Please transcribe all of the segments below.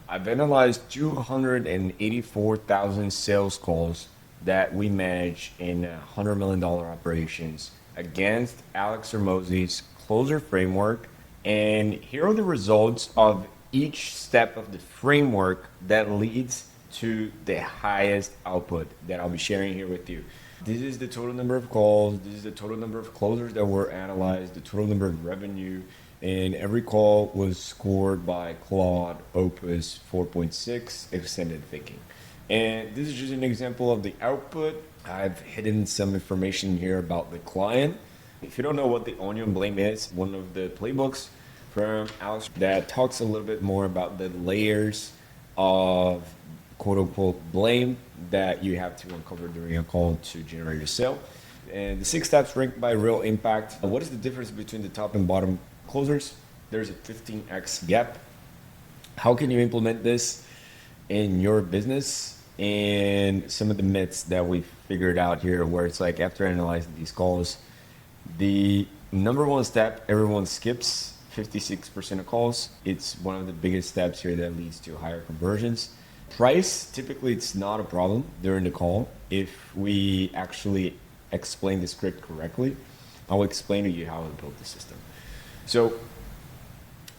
I've analyzed 284,000 sales calls that we manage in $100 million operations against Alex Hormozi's closer framework. And here are the results of each step of the framework that leads to the highest output that I'll be sharing here with you. This is the total number of calls. This is the total number of closers that were analyzed, the total number of revenue, and every call was scored by Claude Opus 4.6 Extended Thinking. And this is just an example of the output. I've hidden some information here about the client. If you don't know what the onion blame is, one of the playbooks from Alex that talks a little bit more about the layers of quote unquote blame that you have to uncover during a call to generate a sale. And the 6 steps ranked by real impact. What is the difference between the top and bottom closers? There's a 15x gap. How can you implement this in your business? And some of the myths that we figured out here, where it's like after analyzing these calls, the number one step everyone skips 56% of calls. It's one of the biggest steps here that leads to higher conversions. Price, typically it's not a problem during the call. If we actually explain the script correctly, I'll explain to you how to build the system. So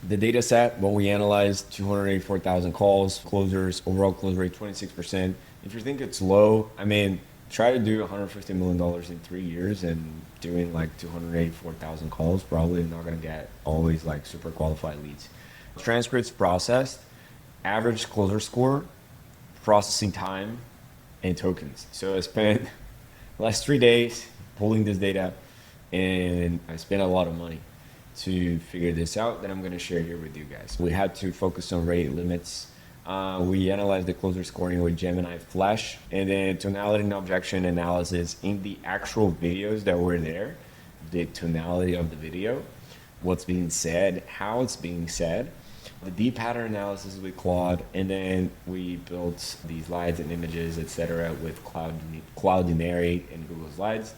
the data set, what we analyzed, 284,000 calls, closers, overall close rate 26%. If you think it's low, I mean, try to do $150 million in 3 years and doing like 284,000 calls, probably not gonna get always like super qualified leads. Transcripts processed, average closer score, processing time, and tokens. So I spent the last 3 days pulling this data, and I spent a lot of money to figure this out that I'm going to share here with you guys. We had to focus on rate limits. We analyzed the closer scoring with Gemini Flash, and then tonality and objection analysis in the actual videos that were there, the tonality of the video, what's being said, how it's being said, the deep pattern analysis with Claude, and then we built these slides and images, etc., with Cloudinary and Google Slides.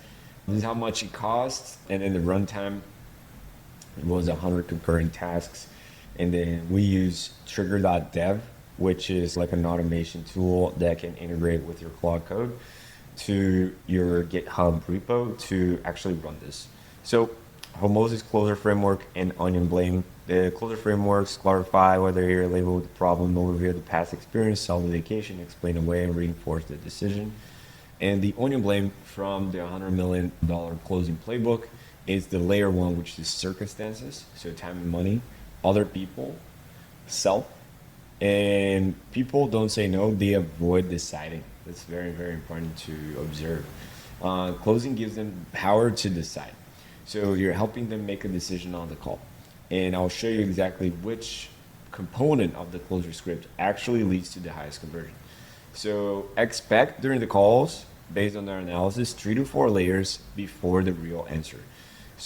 This is how much it costs, and then the runtime was 100 concurrent tasks. And then we use trigger.dev, which is like an automation tool that can integrate with your Claude code to your GitHub repo to actually run this. So Hormozi's closer framework and onion blame. The closer frameworks clarify whether you're labeled with the problem, overview of the past experience, solve the indication, explain away, and reinforce the decision. And the onion blame from the $100 million closing playbook is the layer 1, which is circumstances, so time and money, other people, self, and people don't say no, they avoid deciding. That's very, very important to observe. Closing gives them power to decide. So you're helping them make a decision on the call. And I'll show you exactly which component of the closer script actually leads to the highest conversion. So expect during the calls, based on our analysis, 3 to 4 layers before the real answer.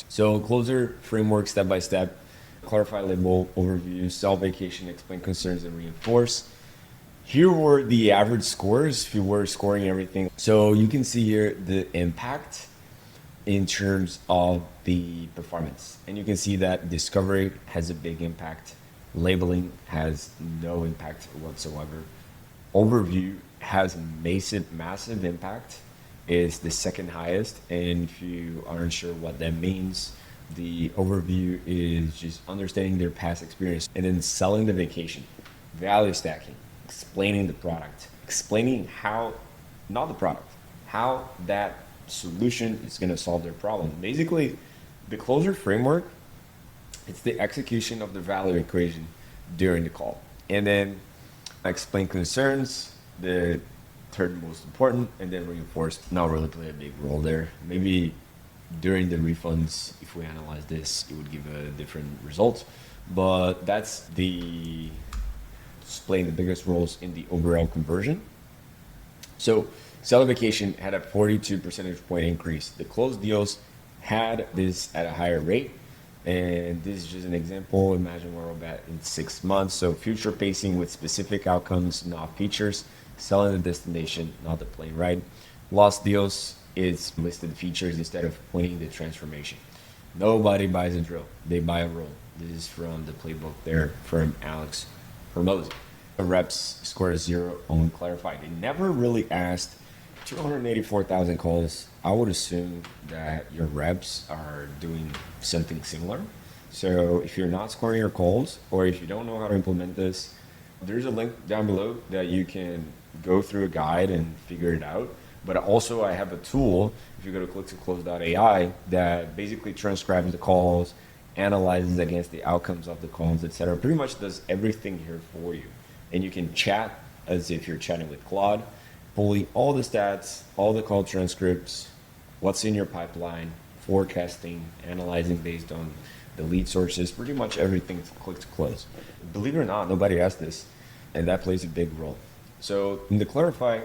So closer framework, step by step, clarify, label, overview, solve vacation, explain concerns, and reinforce. Here were the average scores if you were scoring everything. So you can see here the impact in terms of the performance. And you can see that discovery has a big impact. Labeling has no impact whatsoever. Overview has massive impact. Is the second highest, and if you aren't sure what that means, the overview is just understanding their past experience, and then selling the vacation, value stacking, explaining the product, explaining how, not the product, how that solution is going to solve their problem. Basically, the closer framework, it's the execution of the value equation during the call, and then explain concerns, the third most important, and then reinforce not really play a big role there. Maybe during the refunds, if we analyze this, it would give a different result, but that's the playing the biggest roles in the overall conversion. So seller vacation had a 42 percentage point increase. The closed deals had this at a higher rate, and this is just an example. Imagine where we're at in 6 months. So future pacing with specific outcomes, not features. Selling the destination, not the plane ride. Lost deals is listed features instead of pointing the transformation. Nobody buys a drill, they buy a roll. This is from the playbook there from Alex Hormozi. a reps score a 0 on Clarify. They never really asked 284,000 calls. I would assume that your reps are doing something similar. So if you're not scoring your calls, or if you don't know how to implement this, there's a link down below that you can go through a guide and figure it out. But also I have a tool, if you go to click-to-close.ai, that basically transcribes the calls, analyzes against the outcomes of the calls, etc. Pretty much does everything here for you. And you can chat as if you're chatting with Claude, pulling all the stats, all the call transcripts, what's in your pipeline, forecasting, analyzing based on the lead sources, pretty much everything to click to close. Believe it or not, nobody asked this, and that plays a big role. So in the Clarify,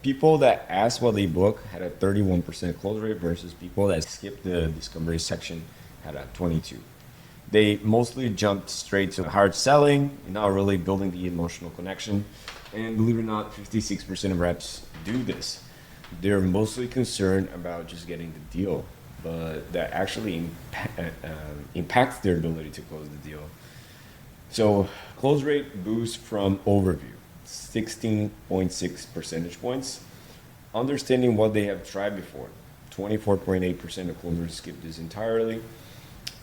people that asked what they book had a 31% close rate versus people that skipped the discovery section had a 22. They mostly jumped straight to hard selling, not really building the emotional connection. And believe it or not, 56% of reps do this. They're mostly concerned about just getting the deal, but that actually impacts their ability to close the deal. So close rate boost from overview, 16.6 percentage points. Understanding what they have tried before, 24.8% of closers skip this entirely.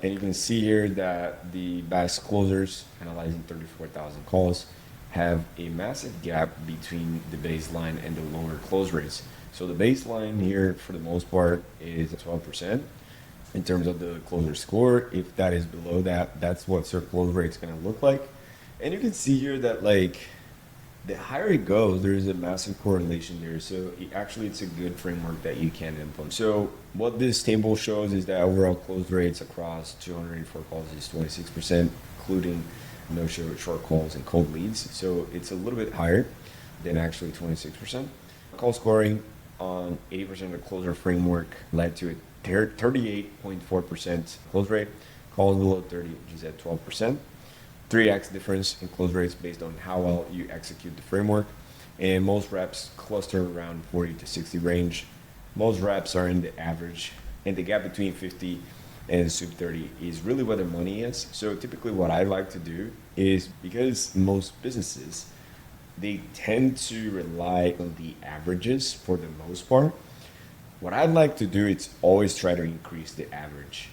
And you can see here that the best closers, analyzing 34,000 calls, have a massive gap between the baseline and the lower close rates. So the baseline here, for the most part, is 12% in terms of the closer score. If that is below that, that's what your close rate is going to look like. And you can see here that the higher it goes, there is a massive correlation there. So it's a good framework that you can implement. So what this table shows is that overall close rates across 204 calls is 26%, including no-show short calls and cold leads. So it's a little bit higher than actually 26%. Call scoring on 80% of the closer framework led to a 38.4% close rate. Calls below 30, which is at 12%. 3x difference in close rates based on how well you execute the framework. And most reps cluster around 40 to 60 range. Most reps are in the average, and the gap between 50 and sub 30 is really where the money is. So typically what I like to do is, because most businesses, they tend to rely on the averages for the most part. What I'd like to do is always try to increase the average,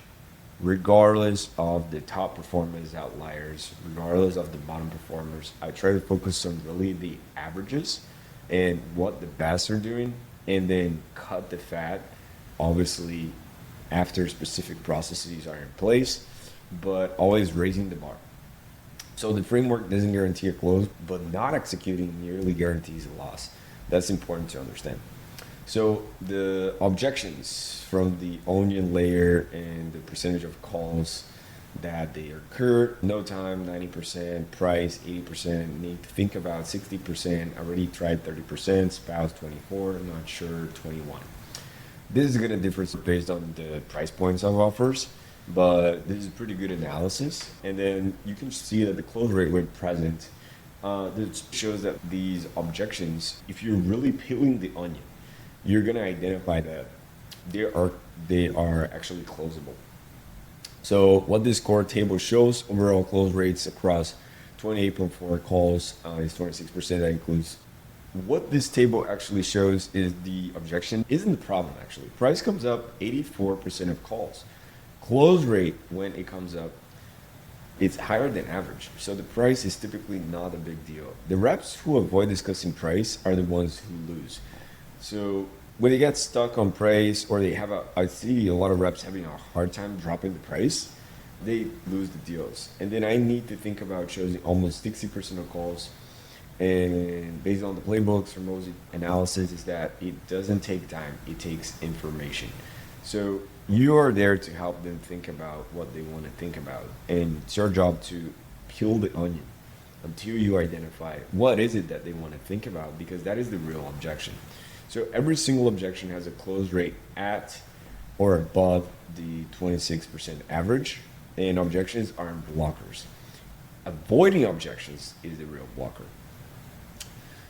regardless of the top performers, outliers, regardless of the bottom performers. I try to focus on really the averages and what the best are doing, and then cut the fat, obviously after specific processes are in place, but always raising the bar. So the framework doesn't guarantee a close, but not executing nearly guarantees a loss. That's important to understand. So the objections from the onion layer and the percentage of calls that they occur: no time, 90%, price, 80%, need to think about 60%, already tried 30%, spouse 24, not sure 21. This is going to differ based on the price points of offers, but this is a pretty good analysis. And then you can see that the close rate when present, this shows that these objections, if you're really peeling the onion, you're going to identify that they are actually closable. So what this core table shows, overall close rates across 28.4 calls is 26%. That includes. What this table actually shows is the objection isn't the problem, actually. Price comes up 84% of calls. Close rate, when it comes up, it's higher than average. So the price is typically not a big deal. The reps who avoid discussing price are the ones who lose. So when they get stuck on price, or I see a lot of reps having a hard time dropping the price, they lose the deals. And then I need to think about choosing almost 60% of calls. And based on the playbooks from Mosey analysis, is that it doesn't take time, it takes information. So you are there to help them think about what they want to think about. And it's your job to peel the onion until you identify what is it that they want to think about, because that is the real objection. So every single objection has a close rate at or above the 26% average, and objections are blockers. Avoiding objections is the real blocker.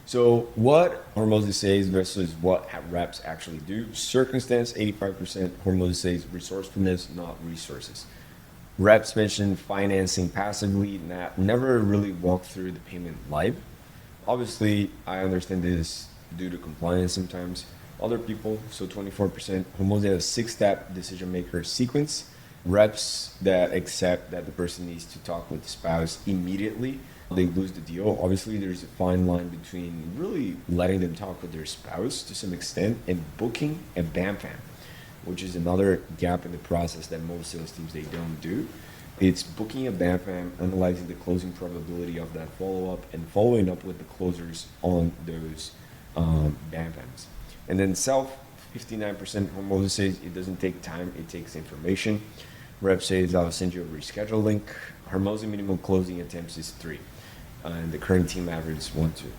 So what Hormozy says versus what reps actually do: circumstance, 85%. Hormozy says resourcefulness, not resources. Reps mentioned financing passively, never really walked through the payment live. Obviously, I understand this due to compliance sometimes. Other people, so 24%, almost a 6-step decision maker sequence. Reps that accept that the person needs to talk with the spouse immediately, they lose the deal. Obviously, there's a fine line between really letting them talk with their spouse to some extent and booking a BAM-FAM, which is another gap in the process that most sales teams, they don't do. It's booking a BAM-FAM, analyzing the closing probability of that follow-up, and following up with the closers on those BAM-FAMs. And then 59% Hormozy says it doesn't take time, it takes information. Rep says I'll send you a reschedule link. Hormozy minimum closing attempts is 3. And the current team average is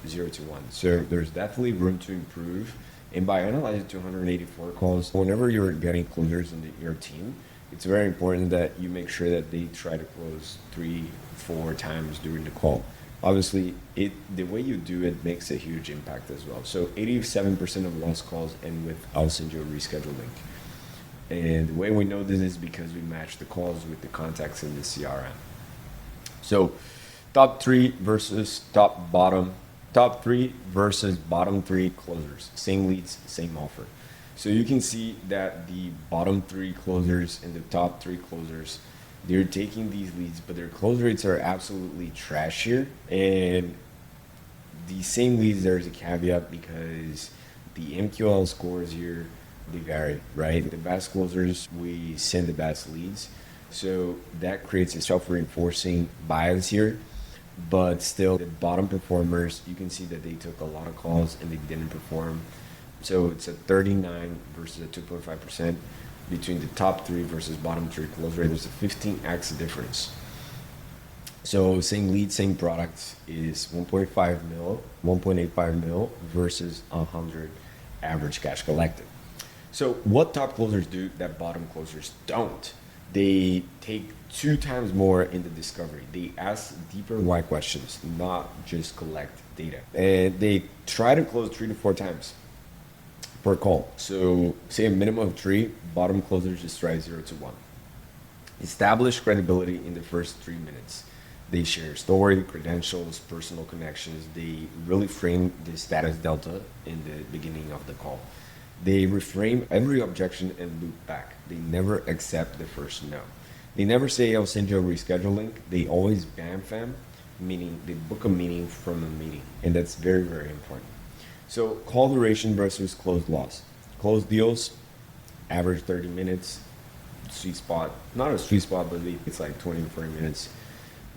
0 to 1. So there's definitely room to improve. And by analyzing 284 calls, whenever you're getting closers in your team, it's very important that you make sure that they try to close 3-4 times during the call. Obviously, the way you do it makes a huge impact as well. So 87% of lost calls end with I'll send you a reschedule link. And the way we know this is because we match the calls with the contacts in the CRM. So top 3 versus bottom 3 closers. Same leads, same offer. So you can see that the bottom 3 closers and the top 3 closers, they're taking these leads, but their close rates are absolutely trash here. And the same leads, there's a caveat because the MQL scores here, they vary, right? The best closers, we send the best leads. So that creates a self-reinforcing bias here. But still, the bottom performers, you can see that they took a lot of calls and they didn't perform. So it's a 39 versus a 2.5%. Between the top 3 versus bottom 3 close rate, there's a 15x difference. So same lead, same product is 1.85 mil versus 100 average cash collected. So what top closers do that bottom closers don't? They take 2 times more in the discovery. They ask deeper why questions, not just collect data. And they try to close 3 to 4 times per call. So say a minimum of 3, bottom closers just try 0 to 1. Establish credibility in the first 3 minutes. They share story, credentials, personal connections. They really frame the status delta in the beginning of the call. They reframe every objection and loop back. They never accept the first no. They never say, I'll send you a reschedule link. They always BAM-FAM, meaning they book a meeting from a meeting. And that's very, very important. So call duration versus closed loss. Closed deals, average 30 minutes. Sweet spot, not a sweet spot, but it's like 20 to 40 minutes.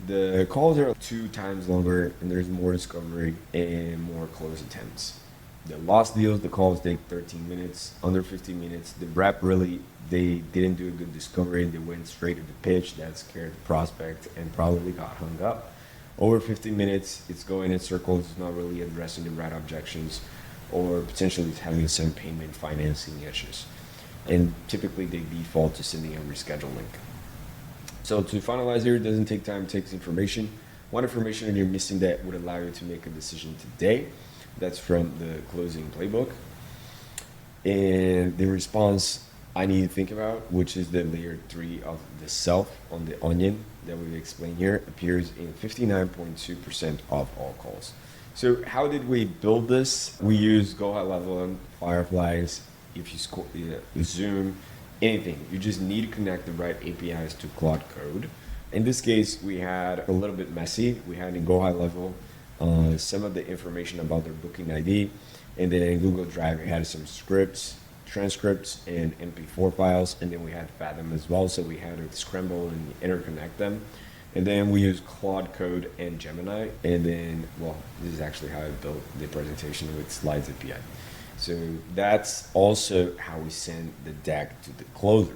The calls are 2 times longer and there's more discovery and more close attempts. The lost deals, the calls take 13 minutes, under 15 minutes. The rep really, they didn't do a good discovery. They went straight to the pitch. That scared the prospect and probably got hung up. Over 15 minutes, it's going in circles. It's not really addressing the right objections or potentially it's having some payment financing issues. And typically they default to sending a reschedule link. So to finalize here, it doesn't take time, it takes information. What information are you missing that would allow you to make a decision today? That's from the closing playbook. And the response I need to think about, which is the layer 3 of the self on the onion that we explained here, appears in 59.2% of all calls. So how did we build this? We use Go High Level, Fireflies, if you Zoom, anything. You just need to connect the right APIs to Claude Code. In this case, we had a little bit messy. We had in Go High Level some of the information about their booking ID. And then in Google Drive, we had some scripts, transcripts, and MP4 files. And then we had Fathom as well. So we had to scramble and interconnect them. And then we use Claude Code and Gemini. And then, well, this is actually how I built the presentation with Slides API. So that's also how we send the deck to the closer.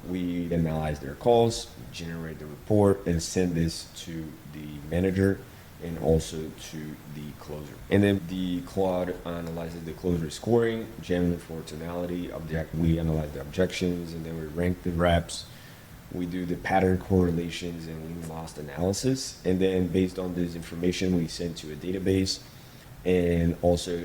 We analyze their calls, generate the report, and send this to the manager and also to the closer. And then the Claude analyzes the closer scoring, Gemini for tonality, we analyze the objections, and then we rank the reps. We do the pattern correlations and win-loss analysis. And then based on this information, we send to a database, and also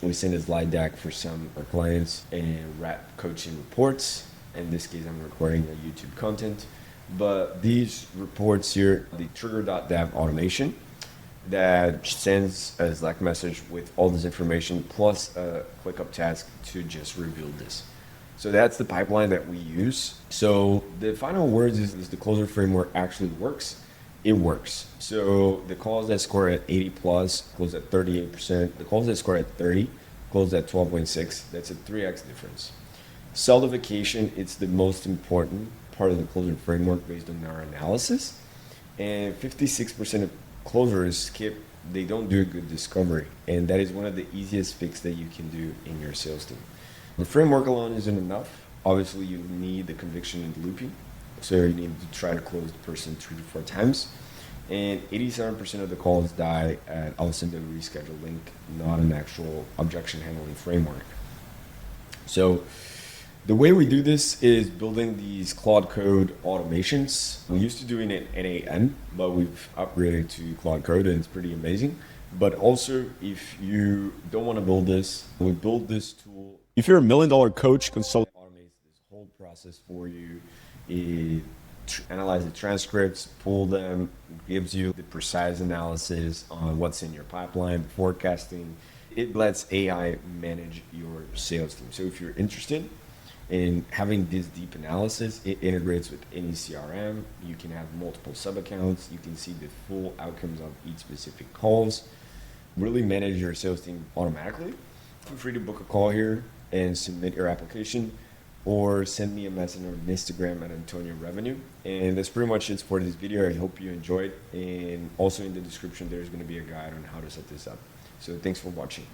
we send a slide deck for some of our clients and rep coaching reports. In this case, I'm recording a YouTube content. But these reports here, the trigger.dev automation that sends a Slack message with all this information plus a ClickUp task to just reveal this. So that's the pipeline that we use. So the final words is the closer framework actually works. It works. So the calls that score at 80 plus close at 38%. The calls that score at 30 close at 12.6. That's a 3x difference. Self-vacation, it's the most important part of the closer framework based on our analysis. And 56% of closers skip, they don't do a good discovery. And that is one of the easiest fix that you can do in your sales team. The framework alone isn't enough. Obviously, you need the conviction and looping. So you need to try to close the person 3 to 4 times. And 87% of the calls die at I'll send a reschedule link, not an actual objection handling framework. So the way we do this is building these Claude Code automations. We used to do it in NAN, but we've upgraded to Claude Code and it's pretty amazing. But also, if you don't want to build this, we build this tool. If you're a $1 million coach, consultant, Automates this whole process for you. It analyzes the transcripts, pull them, gives you the precise analysis on what's in your pipeline, forecasting. It lets AI manage your sales team. So if you're interested in having this deep analysis, it integrates with any CRM. You can have multiple sub-accounts. You can see the full outcomes of each specific calls. Really manage your sales team automatically. Feel free to book a call here and submit your application, or send me a message on Instagram at Antonio Revenue. And that's pretty much it for this video. I hope you enjoyed. And also in the description, there's going to be a guide on how to set this up. So thanks for watching.